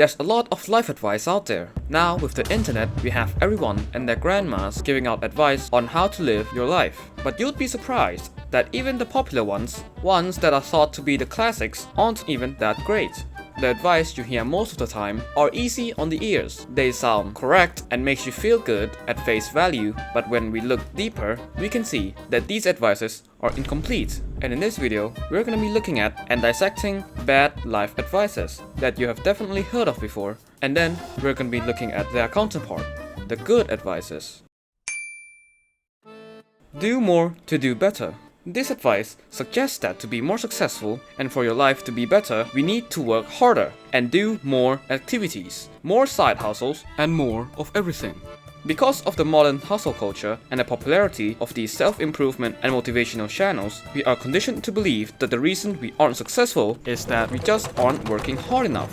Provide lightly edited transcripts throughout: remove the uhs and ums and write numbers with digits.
There's a lot of life advice out there. Now, with the internet, we have everyone and their grandmas giving out advice on how to live your life. But you'd be surprised that even the popular ones that are thought to be the classics, aren't even that great. The advice you hear most of the time are easy on the ears. They sound correct and makes you feel good at face value, but when we look deeper, we can see that these advices are incomplete. And in this video, we're gonna be looking at and dissecting bad life advices that you have definitely heard of before, and then we're gonna be looking at their counterpart, the good advices. Do more to do better. This advice suggests that to be more successful and for your life to be better, we need to work harder and do more activities, more side hustles, and more of everything. Because of the modern hustle culture and the popularity of these self-improvement and motivational channels, we are conditioned to believe that the reason we aren't successful is that we just aren't working hard enough.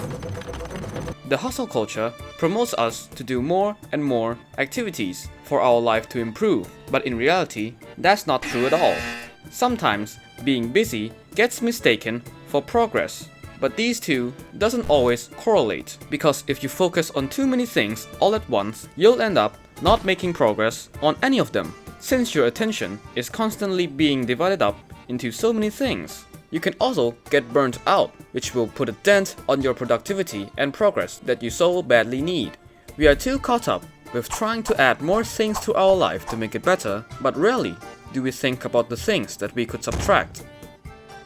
The hustle culture promotes us to do more and more activities for our life to improve, but in reality, that's not true at all. Sometimes, being busy gets mistaken for progress. But these two doesn't always correlate, because if you focus on too many things all at once, you'll end up not making progress on any of them, since your attention is constantly being divided up into so many things. You can also get burnt out, which will put a dent on your productivity and progress that you so badly need. We are too caught up with trying to add more things to our life to make it better, but rarely do we think about the things that we could subtract.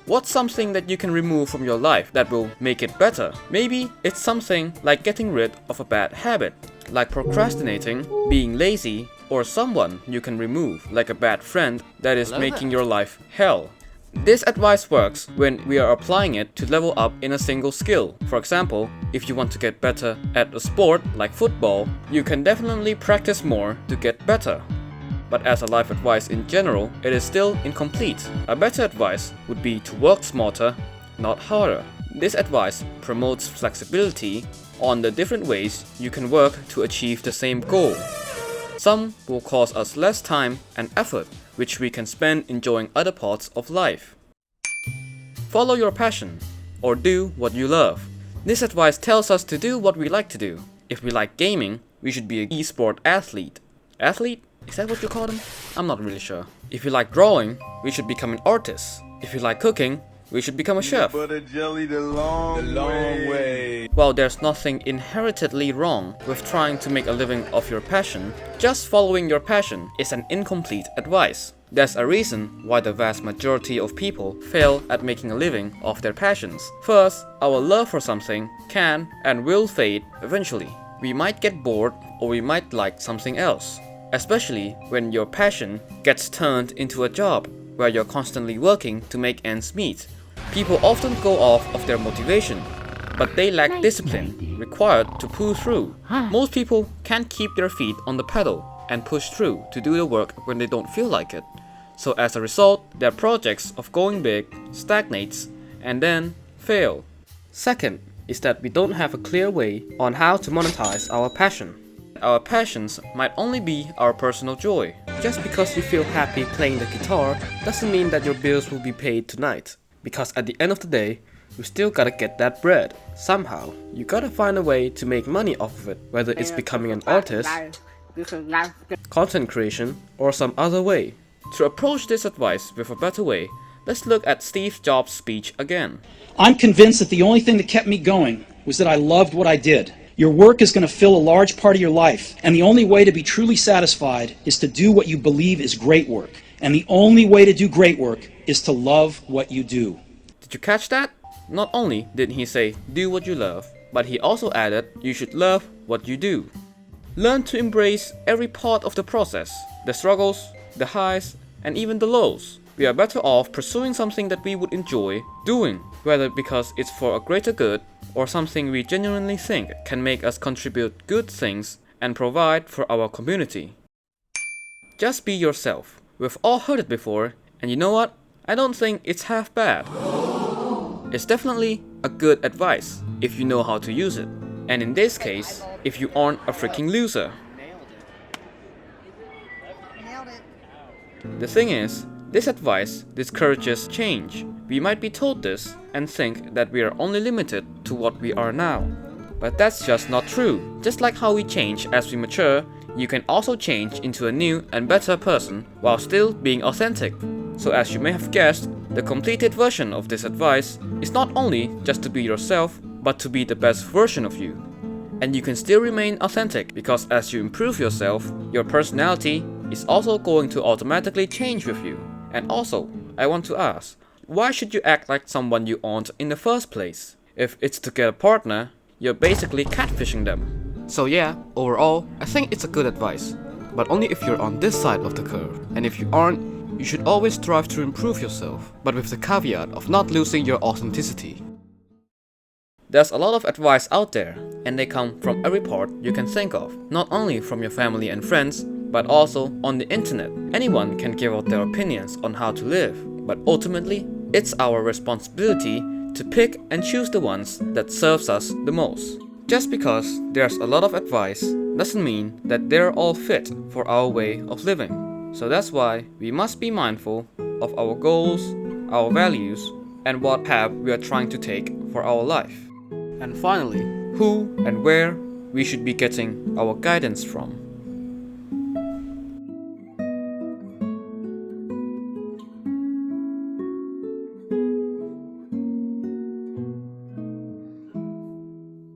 What's something that you can remove from your life that will make it better? Maybe it's something like getting rid of a bad habit, like procrastinating, being lazy, or someone you can remove, like a bad friend that is making your life hell. This advice works when we are applying it to level up in a single skill. For example, if you want to get better at a sport like football, you can definitely practice more to get better. But as a life advice in general, it is still incomplete. A better advice would be to work smarter, not harder. This advice promotes flexibility on the different ways you can work to achieve the same goal. Some will cost us less time and effort, which we can spend enjoying other parts of life. Follow your passion, or do what you love. This advice tells us to do what we like to do. If we like gaming, we should be an e-sport athlete. Athlete? Is that what you call them? I'm not really sure. If you like drawing, we should become an artist. If you like cooking, we should become a chef. The long way. While there's nothing inherently wrong with trying to make a living off your passion, just following your passion is an incomplete advice. There's a reason why the vast majority of people fail at making a living off their passions. First, our love for something can and will fade eventually. We might get bored, or we might like something else. Especially when your passion gets turned into a job where you're constantly working to make ends meet. People often go off of their motivation, but they lack discipline required to pull through. Most people can't keep their feet on the pedal and push through to do the work when they don't feel like it. So as a result, their projects of going big stagnates and then fail. Second is that we don't have a clear way on how to monetize our passion. Our passions might only be our personal joy. Just because you feel happy playing the guitar doesn't mean that your bills will be paid tonight. Because at the end of the day, you still gotta get that bread. Somehow, you gotta find a way to make money off of it, whether it's becoming an artist, content creation, or some other way. To approach this advice with a better way, let's look at Steve Jobs' speech again. I'm convinced that the only thing that kept me going was that I loved what I did. Your work is going to fill a large part of your life, and the only way to be truly satisfied is to do what you believe is great work. And the only way to do great work is to love what you do. Did you catch that? Not only did he say, do what you love, but he also added, you should love what you do. Learn to embrace every part of the process, the struggles, the highs, and even the lows. We are better off pursuing something that we would enjoy doing, whether because it's for a greater good or something we genuinely think can make us contribute good things and provide for our community. Just be yourself. We've all heard it before, and you know what? I don't think it's half bad. It's definitely a good advice if you know how to use it. And in this case, if you aren't a freaking loser. The thing is, this advice discourages change. We might be told this and think that we are only limited to what we are now. But that's just not true. Just like how we change as we mature, you can also change into a new and better person while still being authentic. So as you may have guessed, the completed version of this advice is not only just to be yourself, but to be the best version of you. And you can still remain authentic because as you improve yourself, your personality is also going to automatically change with you. And also, I want to ask, why should you act like someone you aren't in the first place? If it's to get a partner, you're basically catfishing them. So yeah, overall, I think it's a good advice. But only if you're on this side of the curve. And if you aren't, you should always strive to improve yourself, but with the caveat of not losing your authenticity. There's a lot of advice out there, and they come from every part you can think of. Not only from your family and friends, but also on the internet. Anyone can give out their opinions on how to live, but ultimately, it's our responsibility to pick and choose the ones that serves us the most. Just because there's a lot of advice doesn't mean that they're all fit for our way of living. So that's why we must be mindful of our goals, our values, and what path we are trying to take for our life. And finally, who and where we should be getting our guidance from.